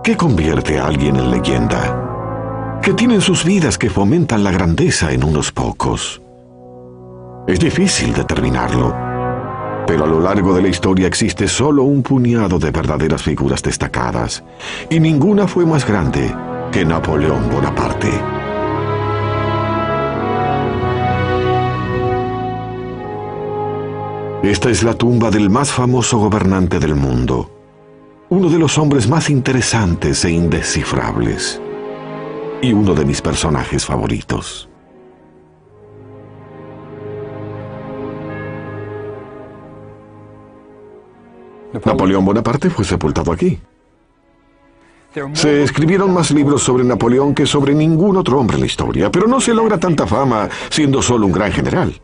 ¿Qué convierte a alguien en leyenda? ¿Qué tienen sus vidas que fomentan la grandeza en unos pocos? Es difícil determinarlo, pero a lo largo de la historia existe solo un puñado de verdaderas figuras destacadas, y ninguna fue más grande que Napoleón Bonaparte. Esta es la tumba del más famoso gobernante del mundo, uno de los hombres más interesantes e indescifrables, y uno de mis personajes favoritos. Napoleón Bonaparte fue sepultado aquí. Se escribieron más libros sobre Napoleón que sobre ningún otro hombre en la historia, pero no se logra tanta fama siendo solo un gran general.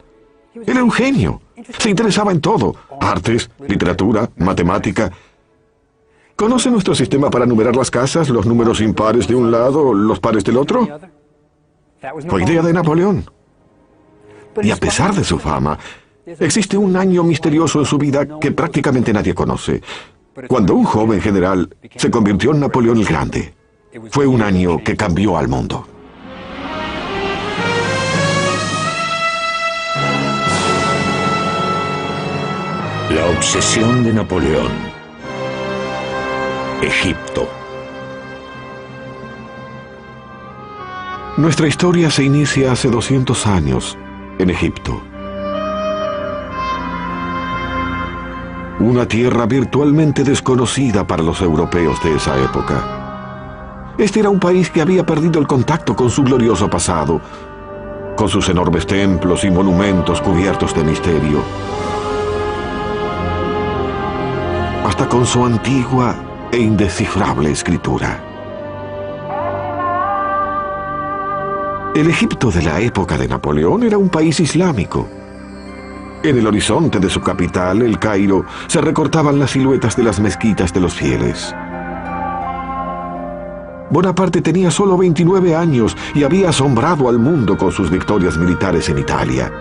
Era un genio. Se interesaba en todo: artes, literatura, matemática. ¿Conoce nuestro sistema para numerar las casas, los números impares de un lado, los pares del otro? Fue idea de Napoleón. Y a pesar de su fama, existe un año misterioso en su vida que prácticamente nadie conoce. Cuando un joven general se convirtió en Napoleón el Grande, fue un año que cambió al mundo. La obsesión de Napoleón. Egipto. Nuestra historia se inicia hace 200 años, en Egipto. Una tierra virtualmente desconocida para los europeos de esa época. Este era un país que había perdido el contacto con su glorioso pasado, con sus enormes templos y monumentos cubiertos de misterio, hasta con su antigua e indescifrable escritura. El Egipto de la época de Napoleón era un país islámico. En el horizonte de su capital, El Cairo, se recortaban las siluetas de las mezquitas de los fieles. Bonaparte tenía solo 29 años y había asombrado al mundo con sus victorias militares en Italia.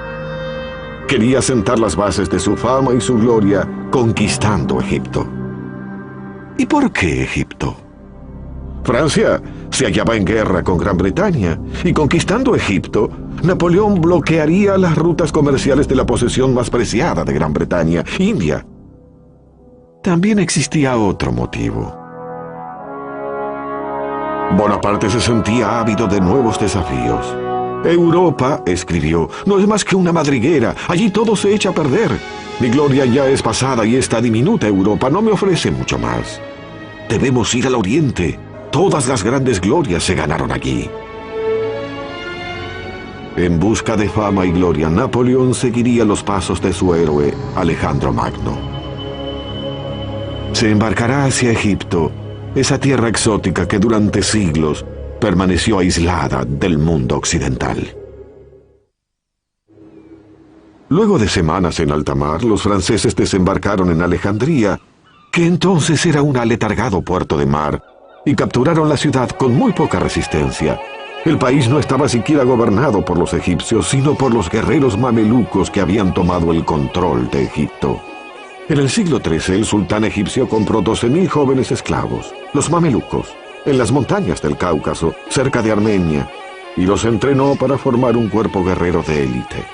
Quería sentar las bases de su fama y su gloria conquistando Egipto. ¿Y por qué Egipto? Francia se hallaba en guerra con Gran Bretaña, y conquistando Egipto, Napoleón bloquearía las rutas comerciales de la posesión más preciada de Gran Bretaña, India. También existía otro motivo. Bonaparte se sentía ávido de nuevos desafíos. Europa, escribió, no es más que una madriguera. Allí todo se echa a perder. Mi gloria ya es pasada y esta diminuta Europa no me ofrece mucho más. Debemos ir al Oriente. Todas las grandes glorias se ganaron allí. En busca de fama y gloria, Napoleón seguiría los pasos de su héroe, Alejandro Magno. Se embarcará hacia Egipto, esa tierra exótica que durante siglos permaneció aislada del mundo occidental. Luego de semanas en alta mar, los franceses desembarcaron en Alejandría, que entonces era un aletargado puerto de mar, y capturaron la ciudad con muy poca resistencia. El país no estaba siquiera gobernado por los egipcios, sino por los guerreros mamelucos que habían tomado el control de Egipto. En el siglo XIII, el sultán egipcio compró 12.000 jóvenes esclavos, los mamelucos, en las montañas del Cáucaso, cerca de Armenia, y los entrenó para formar un cuerpo guerrero de élite.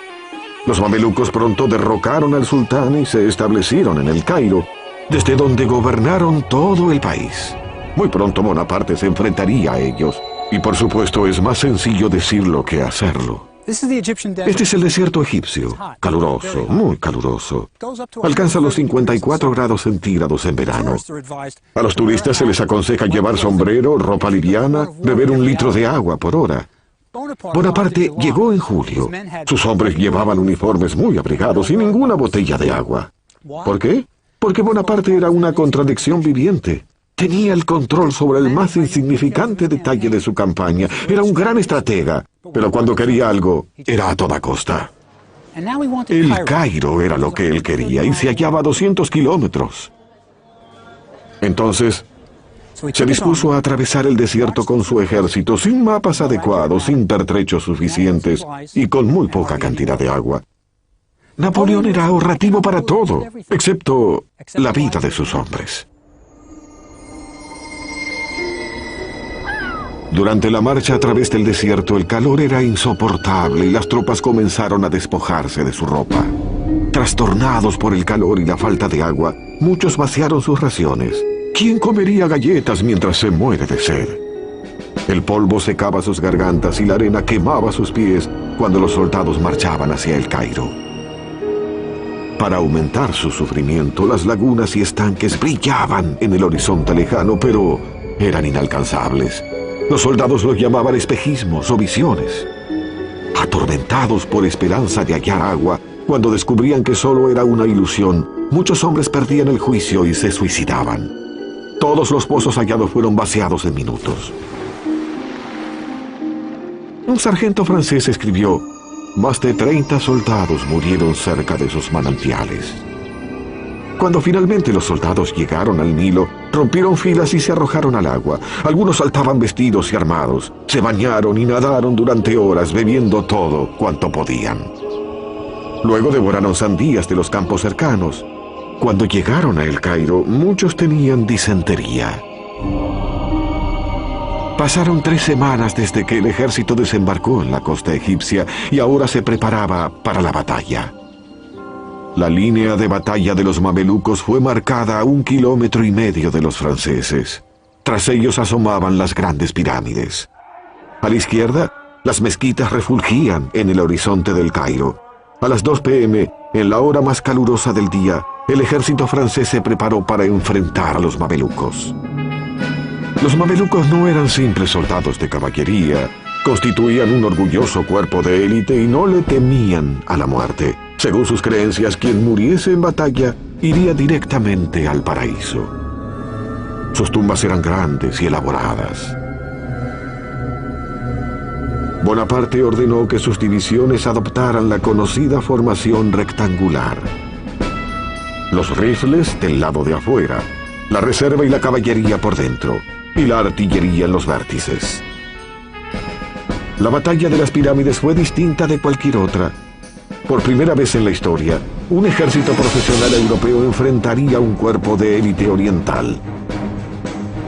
Los mamelucos pronto derrocaron al sultán y se establecieron en El Cairo, desde donde gobernaron todo el país. Muy pronto Bonaparte se enfrentaría a ellos, y por supuesto es más sencillo decirlo que hacerlo. Este es el desierto egipcio, caluroso, muy caluroso. Alcanza los 54 grados centígrados en verano. A los turistas se les aconseja llevar sombrero, ropa liviana, beber 1 litro de agua por hora. Bonaparte llegó en julio. Sus hombres llevaban uniformes muy abrigados y ninguna botella de agua. ¿Por qué? Porque Bonaparte era una contradicción viviente. Tenía el control sobre el más insignificante detalle de su campaña. Era un gran estratega, pero cuando quería algo, era a toda costa. El Cairo era lo que él quería y se hallaba a 200 kilómetros. Entonces, se dispuso a atravesar el desierto con su ejército, sin mapas adecuados, sin pertrechos suficientes y con muy poca cantidad de agua. Napoleón era ahorrativo para todo, excepto la vida de sus hombres. Durante la marcha a través del desierto, el calor era insoportable y las tropas comenzaron a despojarse de su ropa. Trastornados por el calor y la falta de agua, muchos vaciaron sus raciones. ¿Quién comería galletas mientras se muere de sed? El polvo secaba sus gargantas y la arena quemaba sus pies cuando los soldados marchaban hacia el Cairo. Para aumentar su sufrimiento, las lagunas y estanques brillaban en el horizonte lejano, pero eran inalcanzables. Los soldados los llamaban espejismos o visiones. Atormentados por esperanza de hallar agua, cuando descubrían que solo era una ilusión, muchos hombres perdían el juicio y se suicidaban. Todos los pozos hallados fueron vaciados en minutos. Un sargento francés escribió: más de 30 soldados murieron cerca de esos manantiales. Cuando finalmente los soldados llegaron al Nilo, rompieron filas y se arrojaron al agua. Algunos saltaban vestidos y armados, se bañaron y nadaron durante horas, bebiendo todo cuanto podían. Luego devoraron sandías de los campos cercanos. Cuando llegaron a El Cairo, muchos tenían disentería. Pasaron 3 semanas desde que el ejército desembarcó en la costa egipcia y ahora se preparaba para la batalla. La línea de batalla de los mamelucos fue marcada a 1,5 kilómetros de los franceses. Tras ellos asomaban las grandes pirámides. A la izquierda, las mezquitas refulgían en el horizonte del Cairo. A las 2 p.m., en la hora más calurosa del día, el ejército francés se preparó para enfrentar a los mamelucos. Los mamelucos no eran simples soldados de caballería, constituían un orgulloso cuerpo de élite y no le temían a la muerte. Según sus creencias, quien muriese en batalla iría directamente al paraíso. Sus tumbas eran grandes y elaboradas. Bonaparte ordenó que sus divisiones adoptaran la conocida formación rectangular. Los rifles del lado de afuera, la reserva y la caballería por dentro, y la artillería en los vértices. La batalla de las pirámides fue distinta de cualquier otra. Por primera vez en la historia, un ejército profesional europeo enfrentaría a un cuerpo de élite oriental.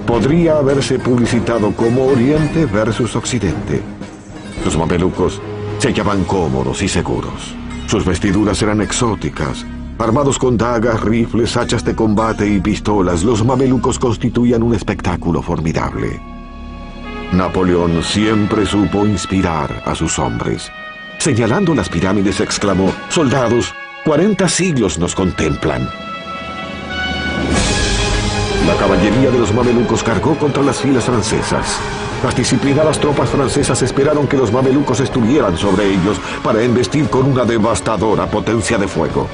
Podría haberse publicitado como Oriente versus Occidente. Los mamelucos se hallaban cómodos y seguros. Sus vestiduras eran exóticas. Armados con dagas, rifles, hachas de combate y pistolas, los mamelucos constituían un espectáculo formidable. Napoleón siempre supo inspirar a sus hombres. Señalando las pirámides, exclamó: «Soldados, 40 siglos nos contemplan». La caballería de los mamelucos cargó contra las filas francesas. Las disciplinadas tropas francesas esperaron que los mamelucos estuvieran sobre ellos para embestir con una devastadora potencia de fuego.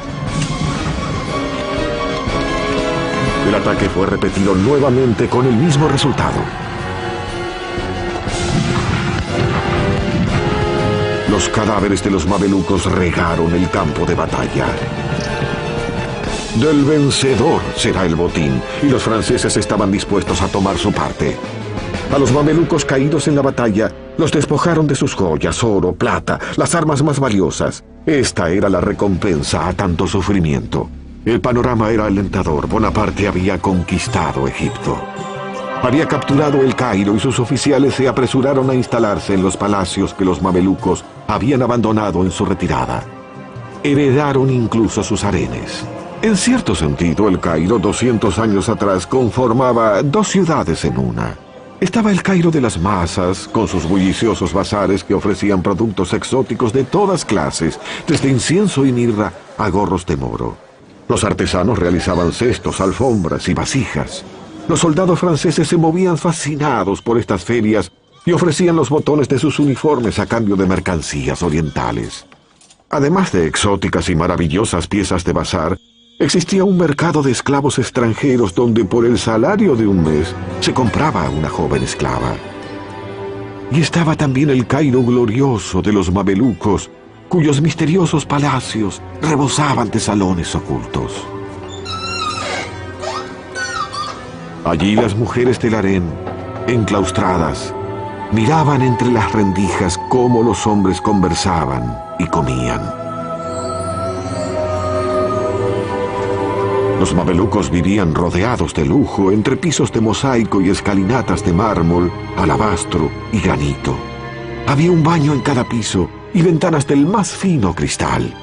El ataque fue repetido nuevamente con el mismo resultado. Los cadáveres de los mamelucos regaron el campo de batalla. Del vencedor será el botín, y los franceses estaban dispuestos a tomar su parte. A los mamelucos caídos en la batalla, los despojaron de sus joyas, oro, plata, las armas más valiosas. Esta era la recompensa a tanto sufrimiento. El panorama era alentador. Bonaparte había conquistado Egipto. Había capturado el Cairo y sus oficiales se apresuraron a instalarse en los palacios que los mamelucos habían abandonado en su retirada. Heredaron incluso sus harenes. En cierto sentido, el Cairo, 200 años atrás, conformaba 2 ciudades en una. Estaba el Cairo de las masas, con sus bulliciosos bazares que ofrecían productos exóticos de todas clases, desde incienso y mirra a gorros de moro. Los artesanos realizaban cestos, alfombras y vasijas. Los soldados franceses se movían fascinados por estas ferias y ofrecían los botones de sus uniformes a cambio de mercancías orientales. Además de exóticas y maravillosas piezas de bazar, existía un mercado de esclavos extranjeros donde por el salario de un mes se compraba a una joven esclava. Y estaba también el Cairo glorioso de los mamelucos, cuyos misteriosos palacios rebosaban de salones ocultos. Allí las mujeres del harén, enclaustradas, miraban entre las rendijas cómo los hombres conversaban y comían. Los mamelucos vivían rodeados de lujo entre pisos de mosaico y escalinatas de mármol, alabastro y granito. Había un baño en cada piso y ventanas del más fino cristal.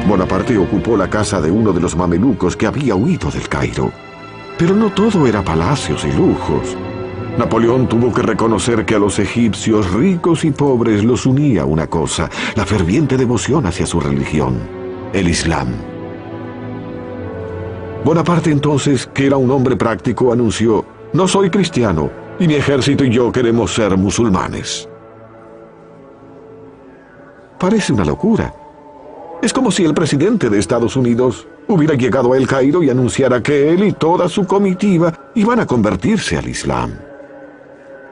Bonaparte ocupó la casa de uno de los mamelucos que había huido del Cairo. Pero no todo era palacios y lujos. Napoleón tuvo que reconocer que a los egipcios ricos y pobres los unía una cosa, la ferviente devoción hacia su religión, el Islam. Bonaparte entonces, que era un hombre práctico, anunció: «No soy cristiano, y mi ejército y yo queremos ser musulmanes». Parece una locura. Es como si el presidente de Estados Unidos hubiera llegado a El Cairo y anunciara que él y toda su comitiva iban a convertirse al Islam.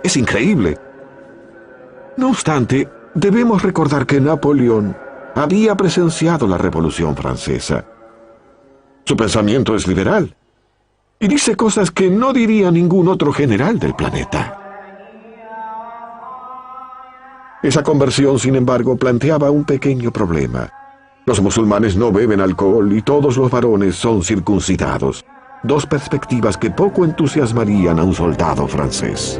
Es increíble. No obstante, debemos recordar que Napoleón había presenciado la Revolución Francesa. Su pensamiento es liberal y dice cosas que no diría ningún otro general del planeta. Esa conversión, sin embargo, planteaba un pequeño problema. Los musulmanes no beben alcohol y todos los varones son circuncidados. Dos perspectivas que poco entusiasmarían a un soldado francés.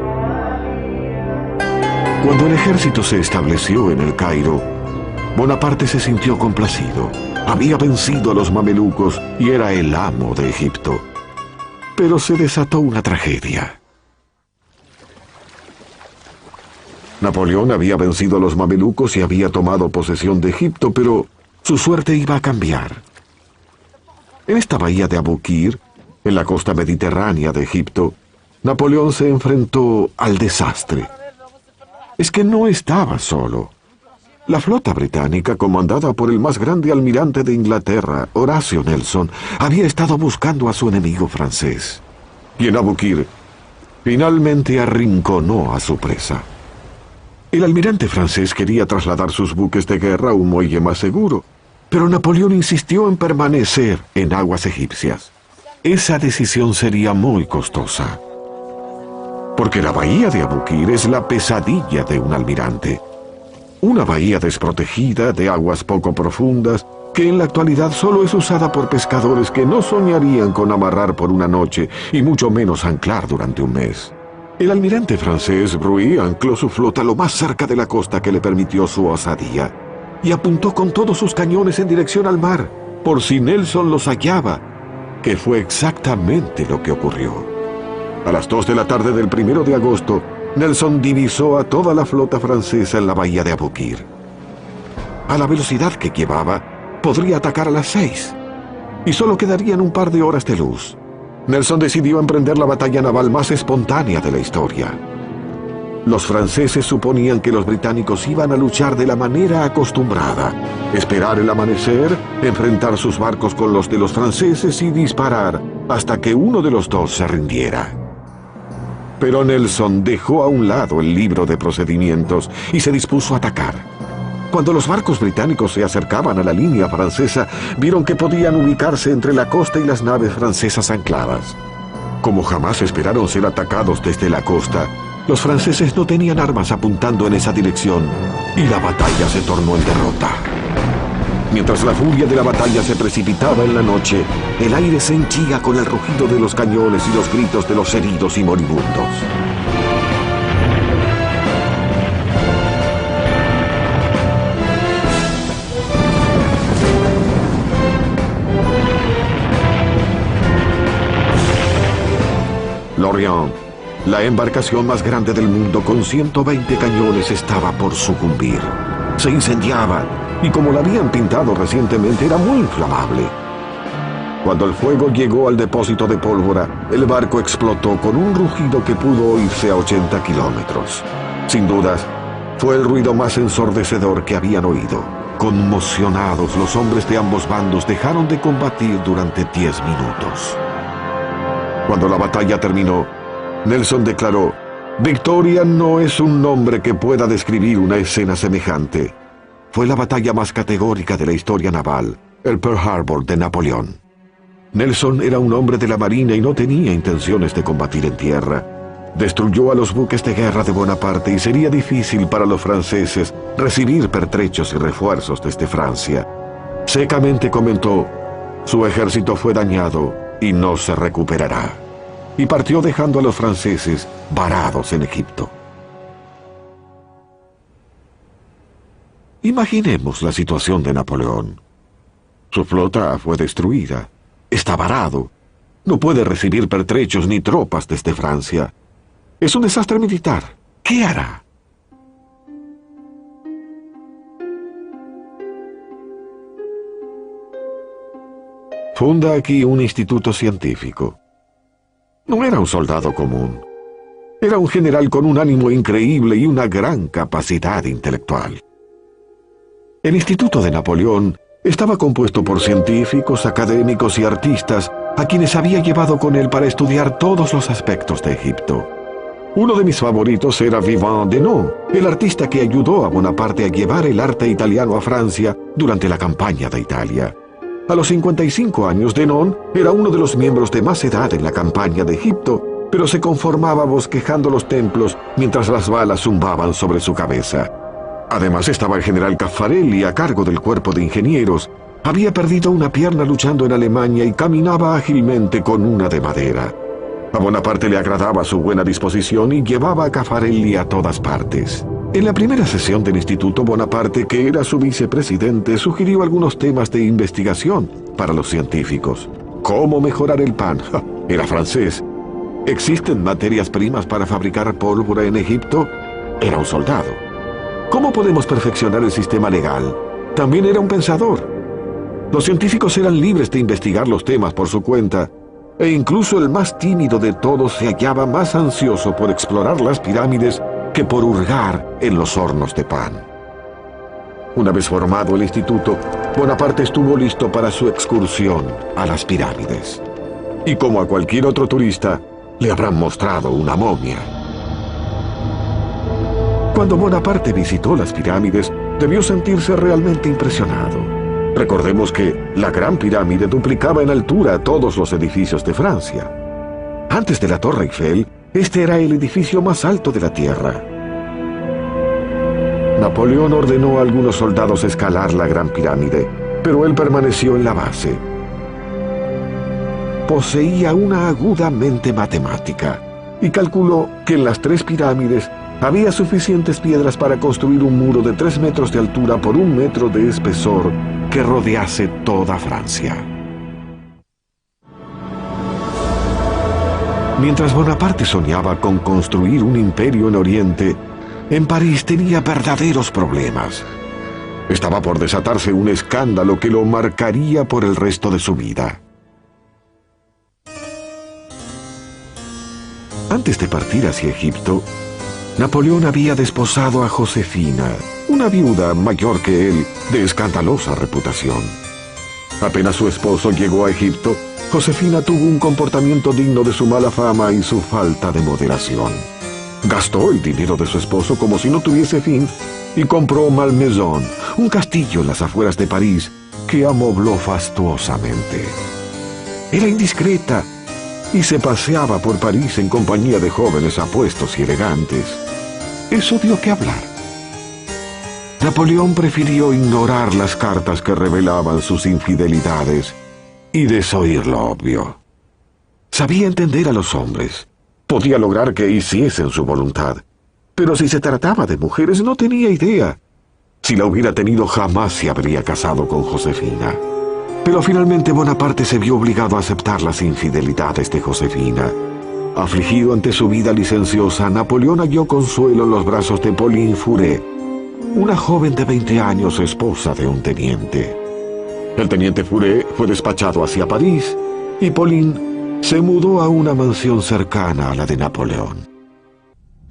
Cuando el ejército se estableció en El Cairo, Bonaparte se sintió complacido. Había vencido a los mamelucos y era el amo de Egipto. Pero se desató una tragedia. Napoleón había vencido a los mamelucos y había tomado posesión de Egipto, pero su suerte iba a cambiar. En esta bahía de Abu Qir, en la costa mediterránea de Egipto, Napoleón se enfrentó al desastre. Es que no estaba solo. La flota británica, comandada por el más grande almirante de Inglaterra, Horatio Nelson, había estado buscando a su enemigo francés. Y en Abu Qir, finalmente arrinconó a su presa. El almirante francés quería trasladar sus buques de guerra a un muelle más seguro, pero Napoleón insistió en permanecer en aguas egipcias. Esa decisión sería muy costosa, porque la bahía de Abu Qir es la pesadilla de un almirante. Una bahía desprotegida, de aguas poco profundas, que en la actualidad solo es usada por pescadores que no soñarían con amarrar por una noche y mucho menos anclar durante un mes. El almirante francés Bruy ancló su flota lo más cerca de la costa que le permitió su osadía y apuntó con todos sus cañones en dirección al mar, por si Nelson los hallaba, que fue exactamente lo que ocurrió. A las 2 de la tarde del 1 de agosto, Nelson divisó a toda la flota francesa en la bahía de Abu Qir. A la velocidad que llevaba, podría atacar a las 6, y solo quedarían un par de horas de luz. Nelson decidió emprender la batalla naval más espontánea de la historia. Los franceses suponían que los británicos iban a luchar de la manera acostumbrada, esperar el amanecer, enfrentar sus barcos con los de los franceses y disparar hasta que uno de los dos se rindiera. Pero Nelson dejó a un lado el libro de procedimientos y se dispuso a atacar. Cuando los barcos británicos se acercaban a la línea francesa, vieron que podían ubicarse entre la costa y las naves francesas ancladas. Como jamás esperaron ser atacados desde la costa, los franceses no tenían armas apuntando en esa dirección y la batalla se tornó en derrota. Mientras la furia de la batalla se precipitaba en la noche, el aire se henchía con el rugido de los cañones y los gritos de los heridos y moribundos. L'Orient, la embarcación más grande del mundo con 120 cañones, estaba por sucumbir. Se incendiaba y, como la habían pintado recientemente, era muy inflamable. Cuando el fuego llegó al depósito de pólvora, el barco explotó con un rugido que pudo oírse a 80 kilómetros. Sin dudas, fue el ruido más ensordecedor que habían oído. Conmocionados, los hombres de ambos bandos dejaron de combatir durante 10 minutos. Cuando la batalla terminó, Nelson declaró: «Victoria no es un nombre que pueda describir una escena semejante. Fue la batalla más categórica de la historia naval, el Pearl Harbor de Napoleón». Nelson era un hombre de la marina y no tenía intenciones de combatir en tierra. Destruyó a los buques de guerra de Bonaparte y sería difícil para los franceses recibir pertrechos y refuerzos desde Francia. Secamente comentó: su ejército fue dañado y no se recuperará. Y partió dejando a los franceses varados en Egipto. Imaginemos la situación de Napoleón. Su flota fue destruida. Está varado. No puede recibir pertrechos ni tropas desde Francia. Es un desastre militar. ¿Qué hará? Funda aquí un instituto científico. No era un soldado común. Era un general con un ánimo increíble y una gran capacidad intelectual. El Instituto de Napoleón estaba compuesto por científicos, académicos y artistas a quienes había llevado con él para estudiar todos los aspectos de Egipto. Uno de mis favoritos era Vivant Denon, el artista que ayudó a Bonaparte a llevar el arte italiano a Francia durante la campaña de Italia. A los 55 años, Denon era uno de los miembros de más edad en la campaña de Egipto, pero se conformaba bosquejando los templos mientras las balas zumbaban sobre su cabeza. Además estaba el general Caffarelli a cargo del cuerpo de ingenieros. Había perdido una pierna luchando en Alemania y caminaba ágilmente con una de madera. A Bonaparte le agradaba su buena disposición y llevaba a Caffarelli a todas partes. En la primera sesión del instituto, Bonaparte, que era su vicepresidente, sugirió algunos temas de investigación para los científicos. ¿Cómo mejorar el pan? Era francés. ¿Existen materias primas para fabricar pólvora en Egipto? Era un soldado. ¿Cómo podemos perfeccionar el sistema legal? También era un pensador. Los científicos eran libres de investigar los temas por su cuenta, e incluso el más tímido de todos se hallaba más ansioso por explorar las pirámides que por hurgar en los hornos de pan. Una vez formado el instituto, Bonaparte estuvo listo para su excursión a las pirámides. Y como a cualquier otro turista, le habrán mostrado una momia. Cuando Bonaparte visitó las pirámides, debió sentirse realmente impresionado. Recordemos que la Gran Pirámide duplicaba en altura todos los edificios de Francia. Antes de la Torre Eiffel, este era el edificio más alto de la Tierra. Napoleón ordenó a algunos soldados escalar la Gran Pirámide, pero él permaneció en la base. Poseía una aguda mente matemática y calculó que en las 3 pirámides había suficientes piedras para construir un muro de 3 metros de altura por 1 metro de espesor que rodease toda Francia. Mientras Bonaparte soñaba con construir un imperio en Oriente, en París tenía verdaderos problemas. Estaba por desatarse un escándalo que lo marcaría por el resto de su vida. Antes de partir hacia Egipto, Napoleón había desposado a Josefina, una viuda mayor que él, de escandalosa reputación. Apenas su esposo llegó a Egipto, Josefina tuvo un comportamiento digno de su mala fama y su falta de moderación. Gastó el dinero de su esposo como si no tuviese fin y compró Malmaison, un castillo en las afueras de París, que amobló fastuosamente. Era indiscreta y se paseaba por París en compañía de jóvenes apuestos y elegantes. Eso dio que hablar. Napoleón prefirió ignorar las cartas que revelaban sus infidelidades y desoír lo obvio. Sabía entender a los hombres. Podía lograr que hiciesen su voluntad. Pero si se trataba de mujeres, no tenía idea. Si la hubiera tenido, jamás se habría casado con Josefina. Pero finalmente Bonaparte se vio obligado a aceptar las infidelidades de Josefina. Afligido ante su vida licenciosa, Napoleón halló consuelo en los brazos de Pauline Furet, una joven de 20 años, esposa de un teniente. El teniente Furet fue despachado hacia París y Pauline se mudó a una mansión cercana a la de Napoleón.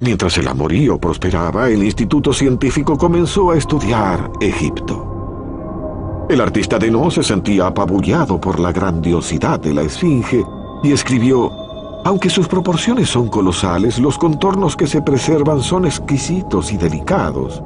Mientras el amorío prosperaba, el Instituto Científico comenzó a estudiar Egipto. El artista Denon se sentía apabullado por la grandiosidad de la Esfinge y escribió: aunque sus proporciones son colosales, los contornos que se preservan son exquisitos y delicados.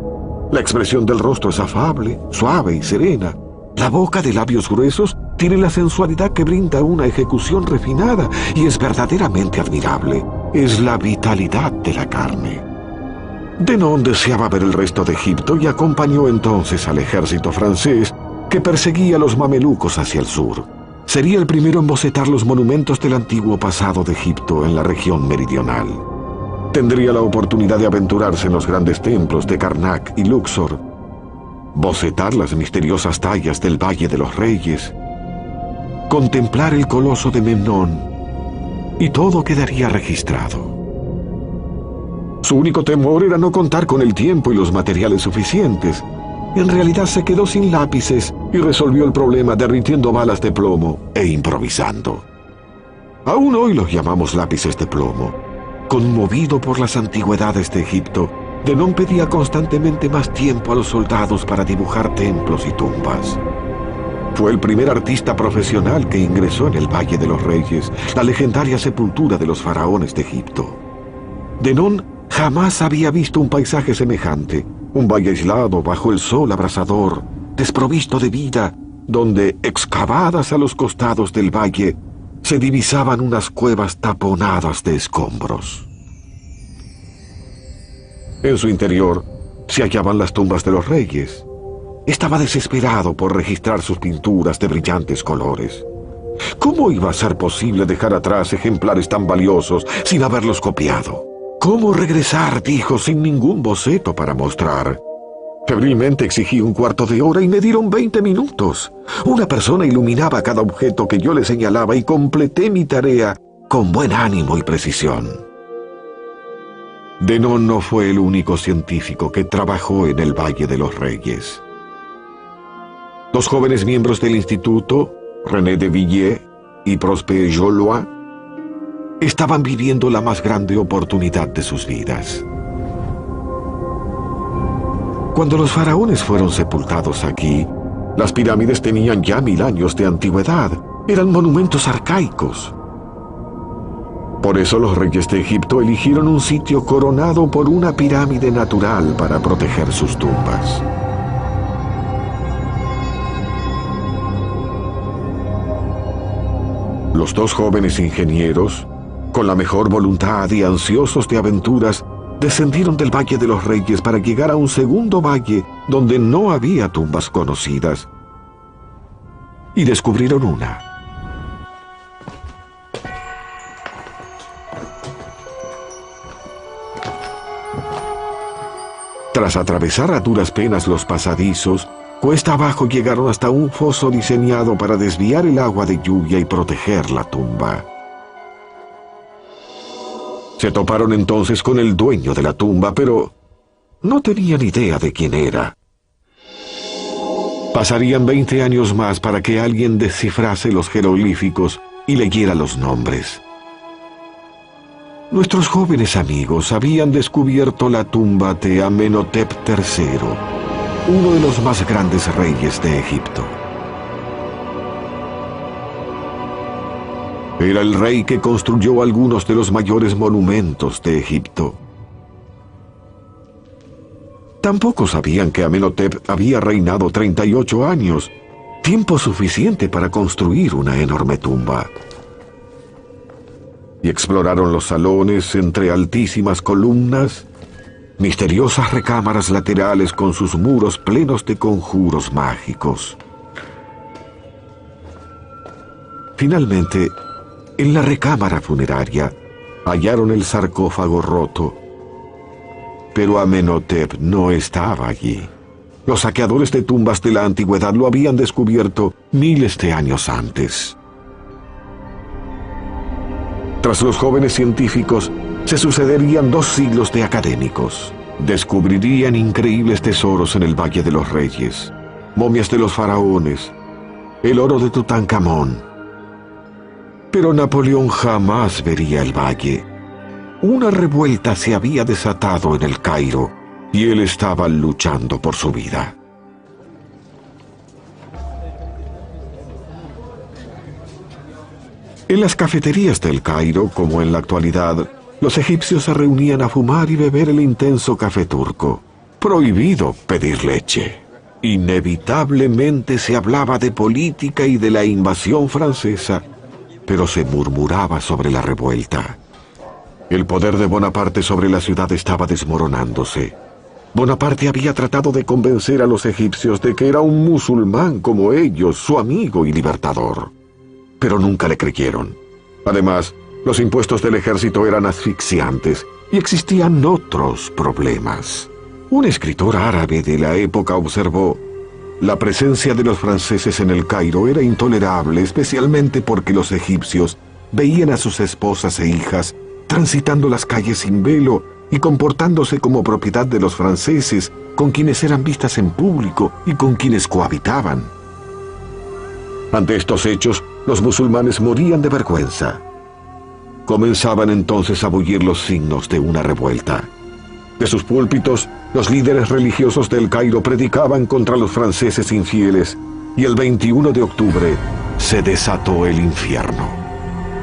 La expresión del rostro es afable, suave y serena. La boca, de labios gruesos, tiene la sensualidad que brinda una ejecución refinada y es verdaderamente admirable. Es la vitalidad de la carne. Denon deseaba ver el resto de Egipto y acompañó entonces al ejército francés, que perseguía a los mamelucos hacia el sur. Sería el primero en bocetar los monumentos del antiguo pasado de Egipto en la región meridional. Tendría la oportunidad de aventurarse en los grandes templos de Karnak y Luxor, bocetar las misteriosas tallas del Valle de los Reyes, contemplar el coloso de Memnón, y todo quedaría registrado. Su único temor era no contar con el tiempo y los materiales suficientes. En realidad se quedó sin lápices y resolvió el problema derritiendo balas de plomo e improvisando. Aún hoy los llamamos lápices de plomo. Conmovido por las antigüedades de Egipto, Denón pedía constantemente más tiempo a los soldados para dibujar templos y tumbas. Fue el primer artista profesional que ingresó en el Valle de los Reyes, la legendaria sepultura de los faraones de Egipto. Denón jamás había visto un paisaje semejante, un valle aislado bajo el sol abrasador, desprovisto de vida, donde, excavadas a los costados del valle, se divisaban unas cuevas taponadas de escombros. En su interior se hallaban las tumbas de los reyes. Estaba desesperado por registrar sus pinturas de brillantes colores. ¿Cómo iba a ser posible dejar atrás ejemplares tan valiosos sin haberlos copiado? ¿Cómo regresar?, dijo, sin ningún boceto para mostrar. Febrilmente exigí un cuarto de hora y me dieron 20 minutos. Una persona iluminaba cada objeto que yo le señalaba y completé mi tarea con buen ánimo y precisión. Denón no fue el único científico que trabajó en el Valle de los Reyes. Los jóvenes miembros del instituto, René de Villiers y Prosper Jollois, estaban viviendo la más grande oportunidad de sus vidas. Cuando los faraones fueron sepultados aquí, las pirámides tenían ya 1000 años de antigüedad. Eran monumentos arcaicos. Por eso los reyes de Egipto eligieron un sitio coronado por una pirámide natural para proteger sus tumbas. Los dos jóvenes ingenieros, con la mejor voluntad y ansiosos de aventuras, descendieron del Valle de los Reyes para llegar a un segundo valle donde no había tumbas conocidas, y descubrieron una. Tras atravesar a duras penas los pasadizos, cuesta abajo llegaron hasta un foso diseñado para desviar el agua de lluvia y proteger la tumba. Se toparon entonces con el dueño de la tumba, pero no tenían idea de quién era. Pasarían 20 años más para que alguien descifrase los jeroglíficos y leyera los nombres. Nuestros jóvenes amigos habían descubierto la tumba de Amenhotep III, uno de los más grandes reyes de Egipto. Era el rey que construyó algunos de los mayores monumentos de Egipto. Tampoco sabían que Amenhotep había reinado 38 años, tiempo suficiente para construir una enorme tumba. Y exploraron los salones entre altísimas columnas, misteriosas recámaras laterales con sus muros plenos de conjuros mágicos. Finalmente, en la recámara funeraria, hallaron el sarcófago roto. Pero Amenhotep no estaba allí. Los saqueadores de tumbas de la antigüedad lo habían descubierto miles de años antes. Tras los jóvenes científicos, se sucederían 2 siglos de académicos. Descubrirían increíbles tesoros en el Valle de los Reyes, momias de los faraones, el oro de Tutankamón. Pero Napoleón jamás vería el valle. Una revuelta se había desatado en el Cairo y él estaba luchando por su vida. En las cafeterías del Cairo, como en la actualidad, los egipcios se reunían a fumar y beber el intenso café turco. Prohibido pedir leche. Inevitablemente se hablaba de política y de la invasión francesa, pero se murmuraba sobre la revuelta. El poder de Bonaparte sobre la ciudad estaba desmoronándose. Bonaparte había tratado de convencer a los egipcios de que era un musulmán como ellos, su amigo y libertador. Pero nunca le creyeron. Además, los impuestos del ejército eran asfixiantes y existían otros problemas. Un escritor árabe de la época observó: la presencia de los franceses en el Cairo era intolerable, especialmente porque los egipcios veían a sus esposas e hijas transitando las calles sin velo y comportándose como propiedad de los franceses, con quienes eran vistas en público y con quienes cohabitaban. Ante estos hechos, los musulmanes morían de vergüenza. Comenzaban entonces a bullir los signos de una revuelta. De sus púlpitos, los líderes religiosos del Cairo predicaban contra los franceses infieles, y el 21 de octubre se desató el infierno.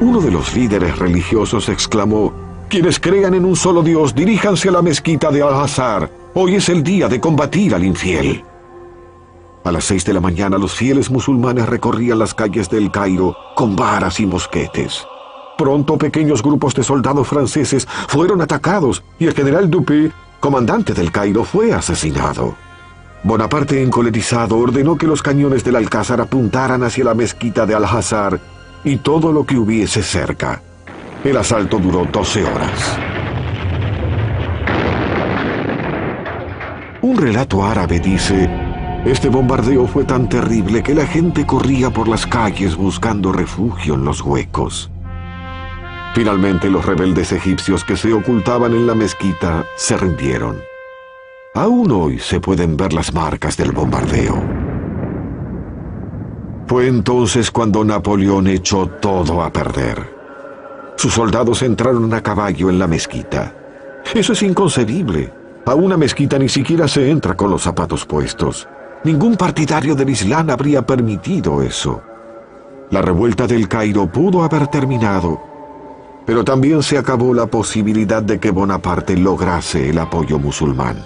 Uno de los líderes religiosos exclamó: «Quienes crean en un solo Dios, diríjanse a la mezquita de Al-Azhar. Hoy es el día de combatir al infiel». A las 6 de la mañana, los fieles musulmanes recorrían las calles del Cairo con varas y mosquetes. Pronto, pequeños grupos de soldados franceses fueron atacados y el general Dupé, comandante del Cairo, fue asesinado. Bonaparte, encolerizado, ordenó que los cañones del Alcázar apuntaran hacia la mezquita de Al-Azhar y todo lo que hubiese cerca. El asalto duró 12 horas. Un relato árabe dice: este bombardeo fue tan terrible que la gente corría por las calles buscando refugio en los huecos. Finalmente, los rebeldes egipcios que se ocultaban en la mezquita se rindieron. Aún hoy se pueden ver las marcas del bombardeo. Fue entonces cuando Napoleón echó todo a perder. Sus soldados entraron a caballo en la mezquita. Eso es inconcebible. A una mezquita ni siquiera se entra con los zapatos puestos. Ningún partidario del Islam habría permitido eso. La revuelta del Cairo pudo haber terminado, pero también se acabó la posibilidad de que Bonaparte lograse el apoyo musulmán.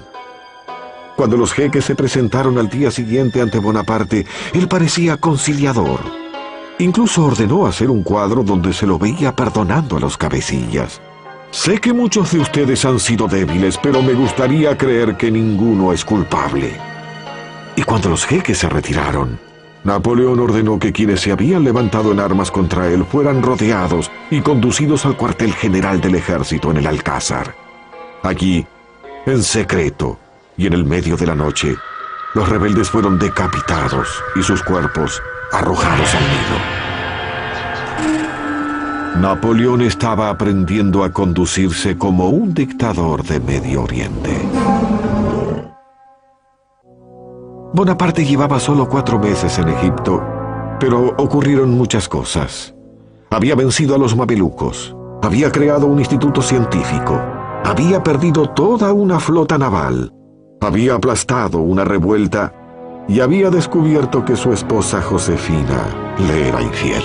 Cuando los jeques se presentaron al día siguiente ante Bonaparte, él parecía conciliador. Incluso ordenó hacer un cuadro donde se lo veía perdonando a los cabecillas. Sé que muchos de ustedes han sido débiles, pero me gustaría creer que ninguno es culpable. Y cuando los jeques se retiraron, Napoleón ordenó que quienes se habían levantado en armas contra él fueran rodeados y conducidos al cuartel general del ejército en el Alcázar. Allí, en secreto y en el medio de la noche, los rebeldes fueron decapitados y sus cuerpos arrojados al Nilo. Napoleón estaba aprendiendo a conducirse como un dictador de Medio Oriente. Bonaparte llevaba solo 4 meses en Egipto, pero ocurrieron muchas cosas. Había vencido a los mamelucos, había creado un instituto científico, había perdido toda una flota naval, había aplastado una revuelta y había descubierto que su esposa Josefina le era infiel.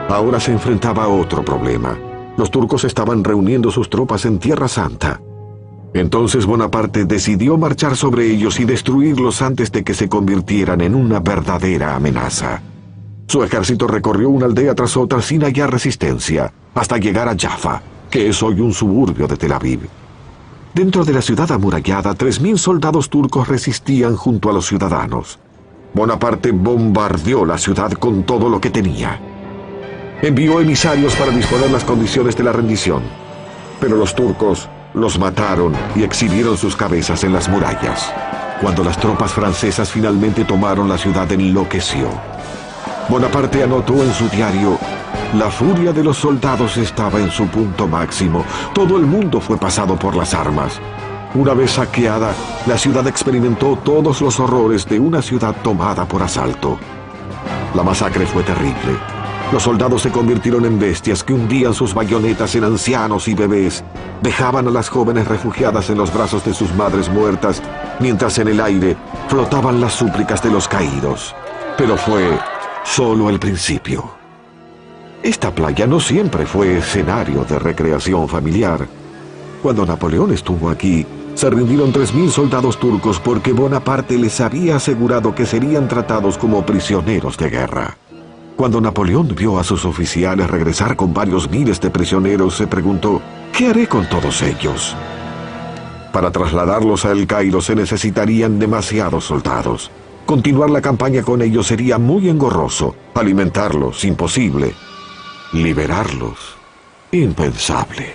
Ahora se enfrentaba a otro problema. Los turcos estaban reuniendo sus tropas en Tierra Santa. Entonces Bonaparte decidió marchar sobre ellos y destruirlos antes de que se convirtieran en una verdadera amenaza. Su ejército recorrió una aldea tras otra sin hallar resistencia, hasta llegar a Jaffa, que es hoy un suburbio de Tel Aviv. Dentro de la ciudad amurallada, 3.000 soldados turcos resistían junto a los ciudadanos. Bonaparte bombardeó la ciudad con todo lo que tenía. Envió emisarios para disponer las condiciones de la rendición, pero los turcos los mataron y exhibieron sus cabezas en las murallas. Cuando las tropas francesas finalmente tomaron la ciudad, enloqueció. Bonaparte anotó en su diario: la furia de los soldados estaba en su punto máximo. Todo el mundo fue pasado por las armas. Una vez saqueada, la ciudad experimentó todos los horrores de una ciudad tomada por asalto. La masacre fue terrible. Los soldados se convirtieron en bestias que hundían sus bayonetas en ancianos y bebés, dejaban a las jóvenes refugiadas en los brazos de sus madres muertas, mientras en el aire flotaban las súplicas de los caídos. Pero fue solo el principio. Esta playa no siempre fue escenario de recreación familiar. Cuando Napoleón estuvo aquí, se rindieron 3.000 soldados turcos porque Bonaparte les había asegurado que serían tratados como prisioneros de guerra. Cuando Napoleón vio a sus oficiales regresar con varios miles de prisioneros, se preguntó: ¿qué haré con todos ellos? Para trasladarlos a El Cairo se necesitarían demasiados soldados. Continuar la campaña con ellos sería muy engorroso. Alimentarlos, imposible. Liberarlos, impensable.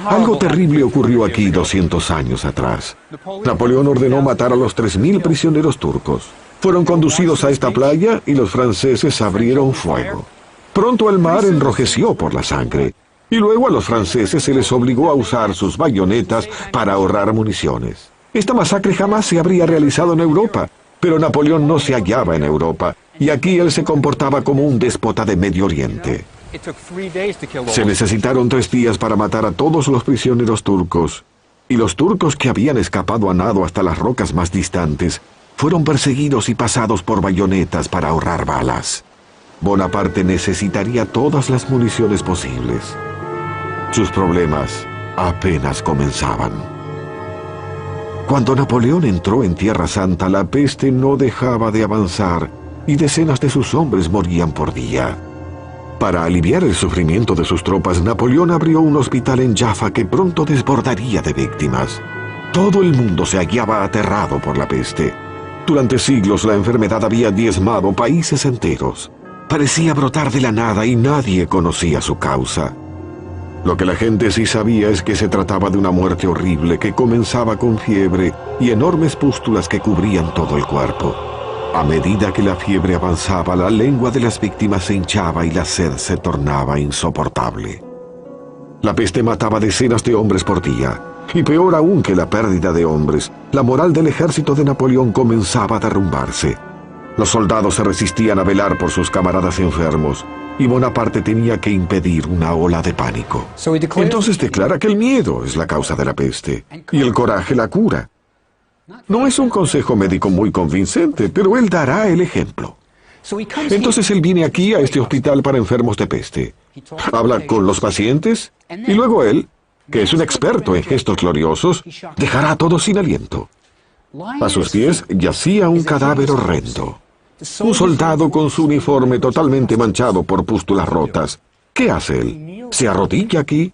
Algo terrible ocurrió aquí 200 años atrás. Napoleón ordenó matar a los 3.000 prisioneros turcos. Fueron conducidos a esta playa y los franceses abrieron fuego. Pronto el mar enrojeció por la sangre. Y luego a los franceses se les obligó a usar sus bayonetas para ahorrar municiones. Esta masacre jamás se habría realizado en Europa, pero Napoleón no se hallaba en Europa, y aquí él se comportaba como un déspota de Medio Oriente. Se necesitaron 3 días para matar a todos los prisioneros turcos, y los turcos que habían escapado a nado hasta las rocas más distantes fueron perseguidos y pasados por bayonetas para ahorrar balas. Bonaparte necesitaría todas las municiones posibles. Sus problemas apenas comenzaban. Cuando Napoleón entró en Tierra Santa, la peste no dejaba de avanzar y decenas de sus hombres morían por día. Para aliviar el sufrimiento de sus tropas, Napoleón abrió un hospital en Jaffa que pronto desbordaría de víctimas. Todo el mundo se hallaba aterrado por la peste. Durante siglos la enfermedad había diezmado países enteros. Parecía brotar de la nada y nadie conocía su causa. Lo que la gente sí sabía es que se trataba de una muerte horrible que comenzaba con fiebre y enormes pústulas que cubrían todo el cuerpo. A medida que la fiebre avanzaba, la lengua de las víctimas se hinchaba y la sed se tornaba insoportable. La peste mataba decenas de hombres por día, y peor aún que la pérdida de hombres, la moral del ejército de Napoleón comenzaba a derrumbarse. Los soldados se resistían a velar por sus camaradas enfermos, y Bonaparte tenía que impedir una ola de pánico. Entonces declara que el miedo es la causa de la peste, y el coraje la cura. No es un consejo médico muy convincente, pero él dará el ejemplo. Entonces él viene aquí a este hospital para enfermos de peste. Habla con los pacientes, y luego él, que es un experto en gestos gloriosos, dejará a todos sin aliento. A sus pies yacía un cadáver horrendo. Un soldado con su uniforme totalmente manchado por pústulas rotas. ¿Qué hace él? Se arrodilla aquí,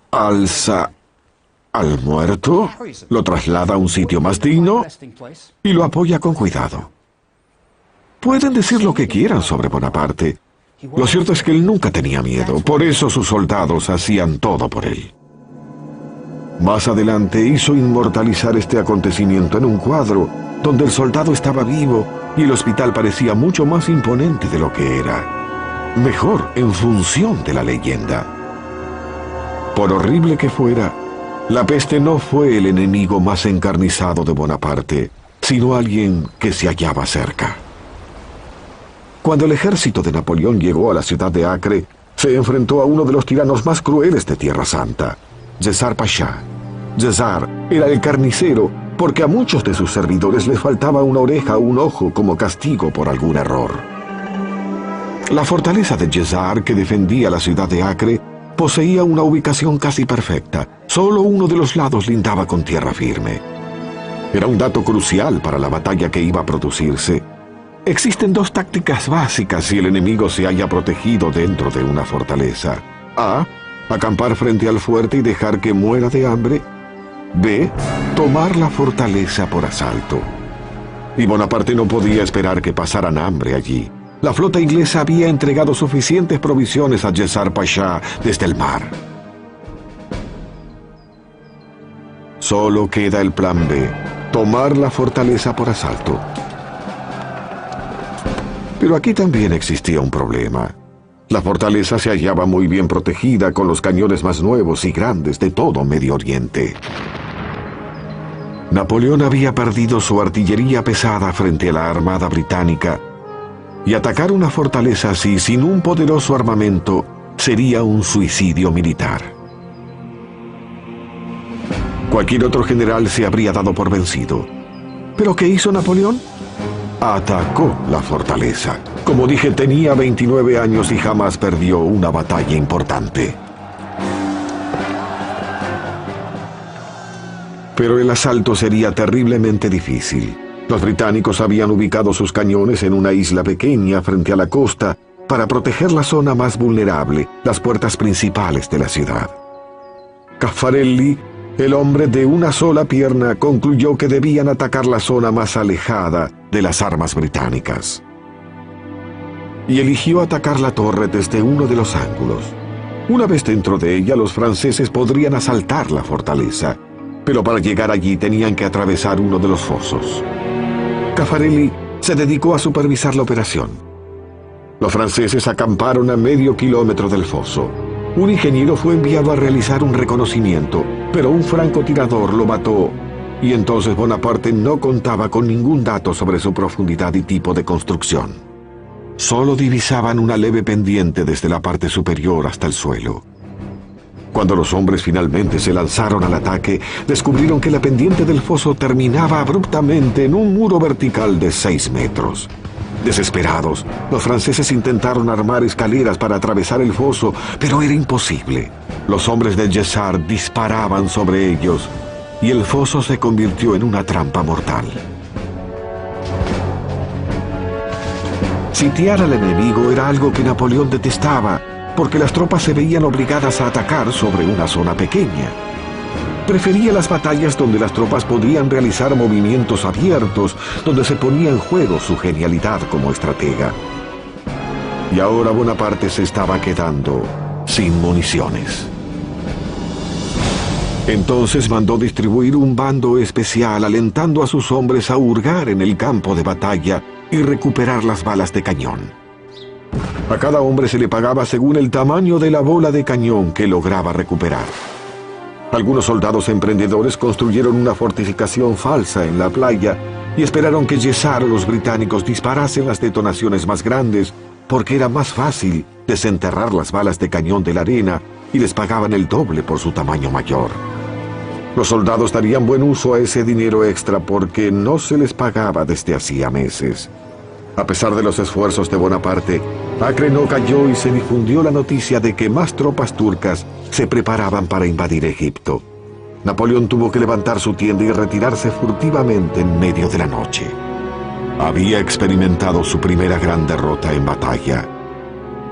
alza al muerto, lo traslada a un sitio más digno y lo apoya con cuidado. Pueden decir lo que quieran sobre Bonaparte. Lo cierto es que él nunca tenía miedo, por eso sus soldados hacían todo por él. Más adelante hizo inmortalizar este acontecimiento en un cuadro donde el soldado estaba vivo y el hospital parecía mucho más imponente de lo que era. Mejor, en función de la leyenda. Por horrible que fuera, la peste no fue el enemigo más encarnizado de Bonaparte, sino alguien que se hallaba cerca. Cuando el ejército de Napoleón llegó a la ciudad de Acre, se enfrentó a uno de los tiranos más crueles de Tierra Santa, Cesar Pasha. Cesar era el carnicero porque a muchos de sus servidores les faltaba una oreja o un ojo como castigo por algún error. La fortaleza de Cesar, que defendía la ciudad de Acre, poseía una ubicación casi perfecta. Solo uno de los lados lindaba con tierra firme. Era un dato crucial para la batalla que iba a producirse. Existen 2 tácticas básicas si el enemigo se halla protegido dentro de una fortaleza. A. Acampar frente al fuerte y dejar que muera de hambre. B. Tomar la fortaleza por asalto. Y Bonaparte no podía esperar que pasaran hambre allí. La flota inglesa había entregado suficientes provisiones a Cesar Pasha desde el mar. Solo queda el plan B, tomar la fortaleza por asalto. Pero aquí también existía un problema. La fortaleza se hallaba muy bien protegida con los cañones más nuevos y grandes de todo Medio Oriente. Napoleón había perdido su artillería pesada frente a la armada británica, y atacar una fortaleza así sin un poderoso armamento sería un suicidio militar. Cualquier otro general se habría dado por vencido. ¿Pero qué hizo Napoleón? Atacó la fortaleza. Como dije, tenía 29 años y jamás perdió una batalla importante. Pero el asalto sería terriblemente difícil. Los británicos habían ubicado sus cañones en una isla pequeña frente a la costa para proteger la zona más vulnerable, las puertas principales de la ciudad. Caffarelli El hombre de una sola pierna concluyó que debían atacar la zona más alejada de las armas británicas. Y eligió atacar la torre desde uno de los ángulos. Una vez dentro de ella, los franceses podrían asaltar la fortaleza, pero para llegar allí tenían que atravesar uno de los fosos. Caffarelli se dedicó a supervisar la operación. Los franceses acamparon a medio kilómetro del foso. Un ingeniero fue enviado a realizar un reconocimiento, pero un francotirador lo mató, y entonces Bonaparte no contaba con ningún dato sobre su profundidad y tipo de construcción. Solo divisaban una leve pendiente desde la parte superior hasta el suelo. Cuando los hombres finalmente se lanzaron al ataque, descubrieron que la pendiente del foso terminaba abruptamente en un muro vertical de 6 metros. Desesperados, los franceses intentaron armar escaleras para atravesar el foso, pero era imposible. Los hombres de Jessart disparaban sobre ellos, y el foso se convirtió en una trampa mortal. Sitiar al enemigo era algo que Napoleón detestaba, porque las tropas se veían obligadas a atacar sobre una zona pequeña. Prefería las batallas donde las tropas podían realizar movimientos abiertos, donde se ponía en juego su genialidad como estratega. Y ahora Bonaparte se estaba quedando sin municiones. Entonces mandó distribuir un bando especial alentando a sus hombres a hurgar en el campo de batalla y recuperar las balas de cañón. A cada hombre se le pagaba según el tamaño de la bola de cañón que lograba recuperar. Algunos soldados emprendedores construyeron una fortificación falsa en la playa y esperaron que Jessart o los británicos disparasen las detonaciones más grandes, porque era más fácil desenterrar las balas de cañón de la arena y les pagaban el doble por su tamaño mayor. Los soldados darían buen uso a ese dinero extra porque no se les pagaba desde hacía meses. A pesar de los esfuerzos de Bonaparte, Acre no cayó y se difundió la noticia de que más tropas turcas se preparaban para invadir Egipto. Napoleón tuvo que levantar su tienda y retirarse furtivamente en medio de la noche. Había experimentado su primera gran derrota en batalla.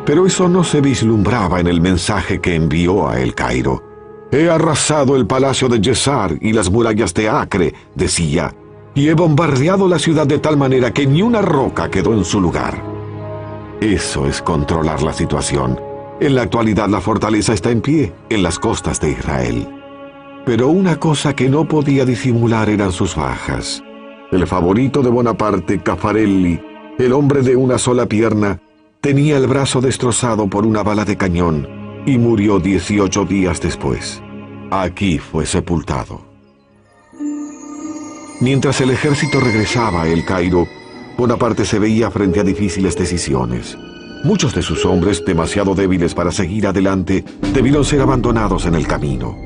Pero eso no se vislumbraba en el mensaje que envió a El Cairo. «He arrasado el palacio de Jessart y las murallas de Acre», decía, «y he bombardeado la ciudad de tal manera que ni una roca quedó en su lugar». Eso es controlar la situación. En la actualidad la fortaleza está en pie, en las costas de Israel. Pero una cosa que no podía disimular eran sus bajas. El favorito de Bonaparte, Caffarelli, el hombre de una sola pierna, tenía el brazo destrozado por una bala de cañón y murió 18 días después. Aquí fue sepultado. Mientras el ejército regresaba a El Cairo, Bonaparte se veía frente a difíciles decisiones. Muchos de sus hombres, demasiado débiles para seguir adelante, debieron ser abandonados en el camino.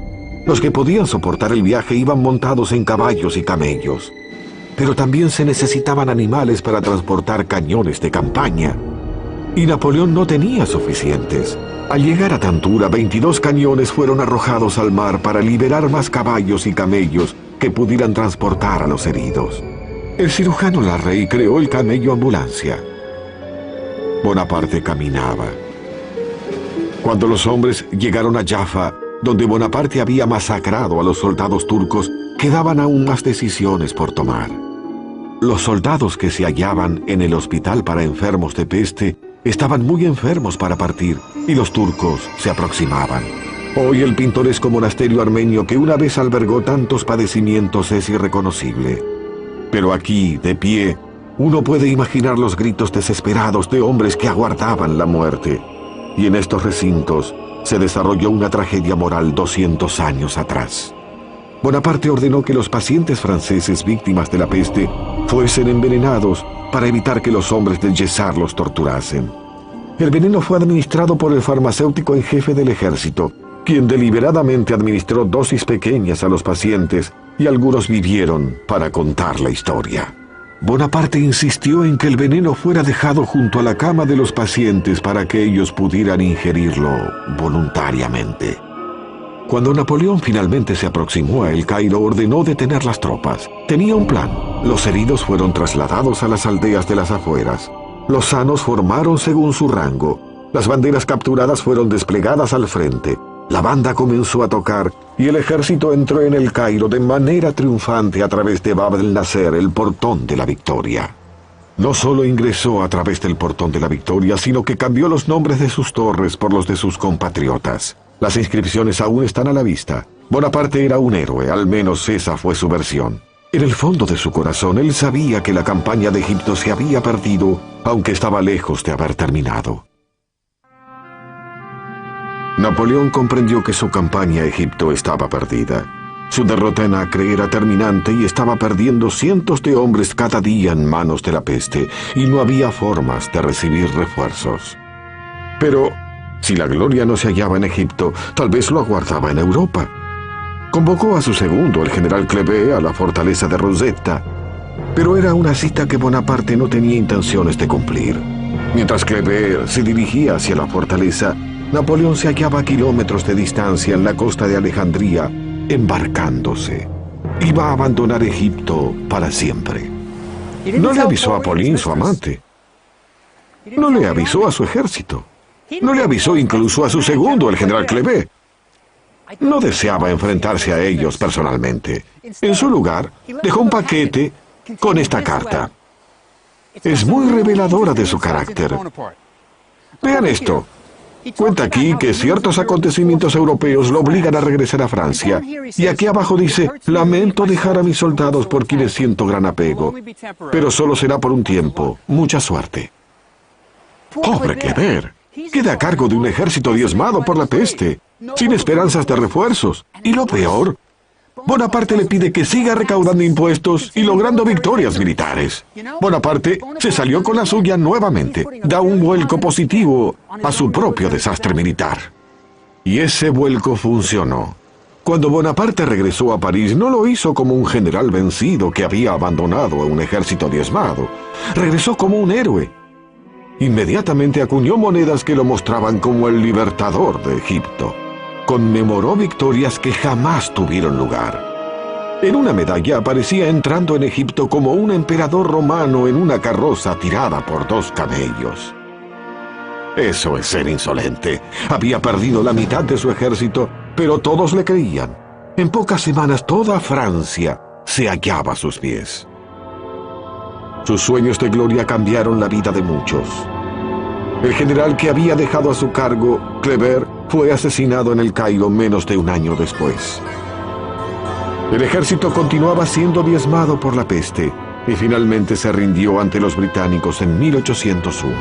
Los que podían soportar el viaje iban montados en caballos y camellos. Pero también se necesitaban animales para transportar cañones de campaña. Y Napoleón no tenía suficientes. Al llegar a Tantura, 22 cañones fueron arrojados al mar para liberar más caballos y camellos que pudieran transportar a los heridos. El cirujano Larrey creó el camello ambulancia. Bonaparte caminaba. Cuando los hombres llegaron a Jaffa, donde Bonaparte había masacrado a los soldados turcos, quedaban aún más decisiones por tomar. Los soldados que se hallaban en el hospital para enfermos de peste estaban muy enfermos para partir, y los turcos se aproximaban. Hoy el pintoresco monasterio armenio que una vez albergó tantos padecimientos es irreconocible. Pero aquí, de pie, uno puede imaginar los gritos desesperados de hombres que aguardaban la muerte. Y en estos recintos se desarrolló una tragedia moral 200 años atrás. Bonaparte ordenó que los pacientes franceses víctimas de la peste fuesen envenenados para evitar que los hombres del Jessart los torturasen. El veneno fue administrado por el farmacéutico en jefe del ejército, quien deliberadamente administró dosis pequeñas a los pacientes y algunos vivieron para contar la historia. Bonaparte insistió en que el veneno fuera dejado junto a la cama de los pacientes para que ellos pudieran ingerirlo voluntariamente. Cuando Napoleón finalmente se aproximó a El Cairo, ordenó detener las tropas. Tenía un plan. Los heridos fueron trasladados a las aldeas de las afueras. Los sanos formaron según su rango. Las banderas capturadas fueron desplegadas al frente. La banda comenzó a tocar y el ejército entró en el Cairo de manera triunfante a través de Bab el Nasser, el portón de la victoria. No solo ingresó a través del portón de la victoria, sino que cambió los nombres de sus torres por los de sus compatriotas. Las inscripciones aún están a la vista. Bonaparte era un héroe, al menos esa fue su versión. En el fondo de su corazón, él sabía que la campaña de Egipto se había perdido, aunque estaba lejos de haber terminado. Napoleón comprendió que su campaña a Egipto estaba perdida. Su derrota en Acre era terminante y estaba perdiendo cientos de hombres cada día en manos de la peste, y no había formas de recibir refuerzos. Pero, si la gloria no se hallaba en Egipto, tal vez lo aguardaba en Europa. Convocó a su segundo, el general Kleber, a la fortaleza de Rosetta, pero era una cita que Bonaparte no tenía intenciones de cumplir. Mientras Kleber se dirigía hacia la fortaleza, Napoleón se hallaba a kilómetros de distancia en la costa de Alejandría, embarcándose. Iba a abandonar Egipto para siempre. No le avisó a Pauline, su amante. No le avisó a su ejército. No le avisó incluso a su segundo, el general Kleber. No deseaba enfrentarse a ellos personalmente. En su lugar, dejó un paquete con esta carta. Es muy reveladora de su carácter. Vean esto. Cuenta aquí que ciertos acontecimientos europeos lo obligan a regresar a Francia. Y aquí abajo dice: lamento dejar a mis soldados por quienes siento gran apego, pero solo será por un tiempo. Mucha suerte. Pobre Kleber. Queda a cargo de un ejército diezmado por la peste, sin esperanzas de refuerzos. Y lo peor, Bonaparte le pide que siga recaudando impuestos y logrando victorias militares. Bonaparte se salió con la suya nuevamente, da un vuelco positivo a su propio desastre militar. Y ese vuelco funcionó. Cuando Bonaparte regresó a París, no lo hizo como un general vencido que había abandonado a un ejército diezmado. Regresó como un héroe. Inmediatamente acuñó monedas que lo mostraban como el libertador de Egipto. Conmemoró victorias que jamás tuvieron lugar. En una medalla aparecía entrando en Egipto como un emperador romano en una carroza tirada por 2 camellos. Eso es ser insolente. Había perdido la mitad de su ejército, pero todos le creían. En pocas semanas toda Francia se hallaba a sus pies. Sus sueños de gloria cambiaron la vida de muchos. El general que había dejado a su cargo, Kleber, fue asesinado en el Cairo menos de un año después. El ejército continuaba siendo diezmado por la peste y finalmente se rindió ante los británicos en 1801.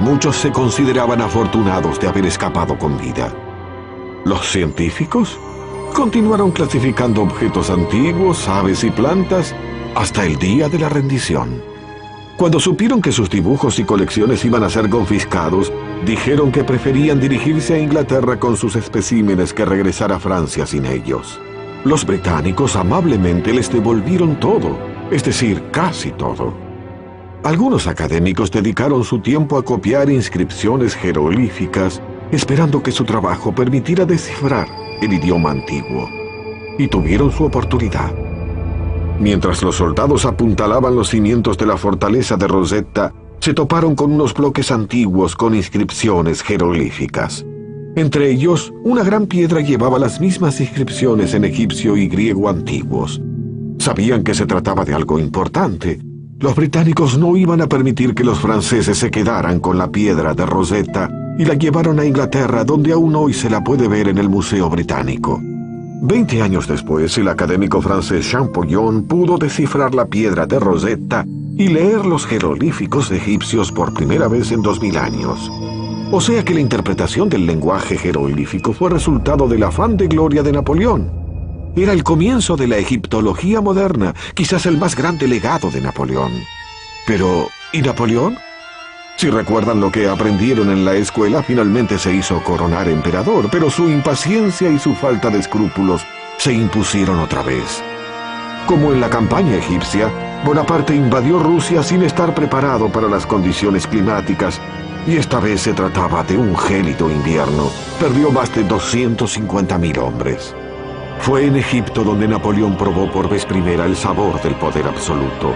Muchos se consideraban afortunados de haber escapado con vida. Los científicos continuaron clasificando objetos antiguos, aves y plantas hasta el día de la rendición. Cuando supieron que sus dibujos y colecciones iban a ser confiscados, dijeron que preferían dirigirse a Inglaterra con sus especímenes que regresar a Francia sin ellos. Los británicos amablemente les devolvieron todo, es decir, casi todo. Algunos académicos dedicaron su tiempo a copiar inscripciones jeroglíficas, esperando que su trabajo permitiera descifrar el idioma antiguo. Y tuvieron su oportunidad. Mientras los soldados apuntalaban los cimientos de la fortaleza de Rosetta, se toparon con unos bloques antiguos con inscripciones jeroglíficas. Entre ellos, una gran piedra llevaba las mismas inscripciones en egipcio y griego antiguos. Sabían que se trataba de algo importante. Los británicos no iban a permitir que los franceses se quedaran con la piedra de Rosetta y la llevaron a Inglaterra, donde aún hoy se la puede ver en el Museo Británico. 20 años después, el académico francés Champollion pudo descifrar la piedra de Rosetta y leer los jeroglíficos egipcios por primera vez en 2000 años. O sea que la interpretación del lenguaje jeroglífico fue resultado del afán de gloria de Napoleón. Era el comienzo de la egiptología moderna, quizás el más grande legado de Napoleón. Pero, ¿y Napoleón? Si recuerdan lo que aprendieron en la escuela, finalmente se hizo coronar emperador, pero su impaciencia y su falta de escrúpulos se impusieron otra vez. Como en la campaña egipcia, Bonaparte invadió Rusia sin estar preparado para las condiciones climáticas, y esta vez se trataba de un gélido invierno. Perdió más de 250.000 hombres. Fue en Egipto donde Napoleón probó por vez primera el sabor del poder absoluto.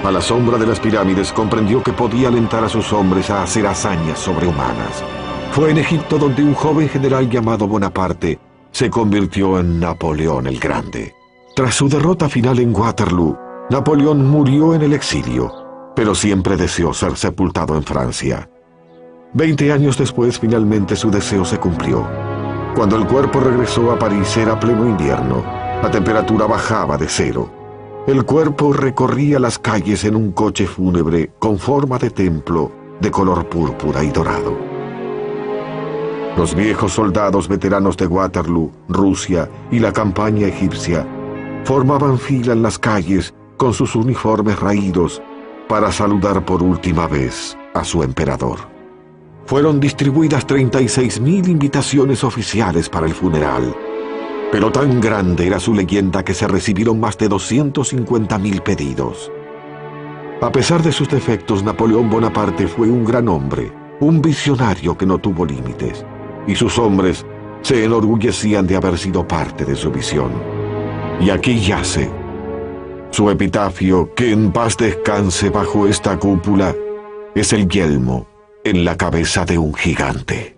A la sombra de las pirámides comprendió que podía alentar a sus hombres a hacer hazañas sobrehumanas. Fue en Egipto donde un joven general llamado Bonaparte se convirtió en Napoleón el Grande. Tras su derrota final en Waterloo, Napoleón murió en el exilio, pero siempre deseó ser sepultado en Francia. 20 años después, finalmente su deseo se cumplió. Cuando el cuerpo regresó a París era pleno invierno. La temperatura bajaba de cero. El cuerpo recorría las calles en un coche fúnebre con forma de templo de color púrpura y dorado. Los viejos soldados veteranos de Waterloo, Rusia y la campaña egipcia formaban fila en las calles con sus uniformes raídos para saludar por última vez a su emperador. Fueron distribuidas 36.000 invitaciones oficiales para el funeral, pero tan grande era su leyenda que se recibieron más de 250.000 pedidos. A pesar de sus defectos, Napoleón Bonaparte fue un gran hombre, un visionario que no tuvo límites, y sus hombres se enorgullecían de haber sido parte de su visión. Y aquí yace su epitafio: que en paz descanse bajo esta cúpula, es el yelmo en la cabeza de un gigante.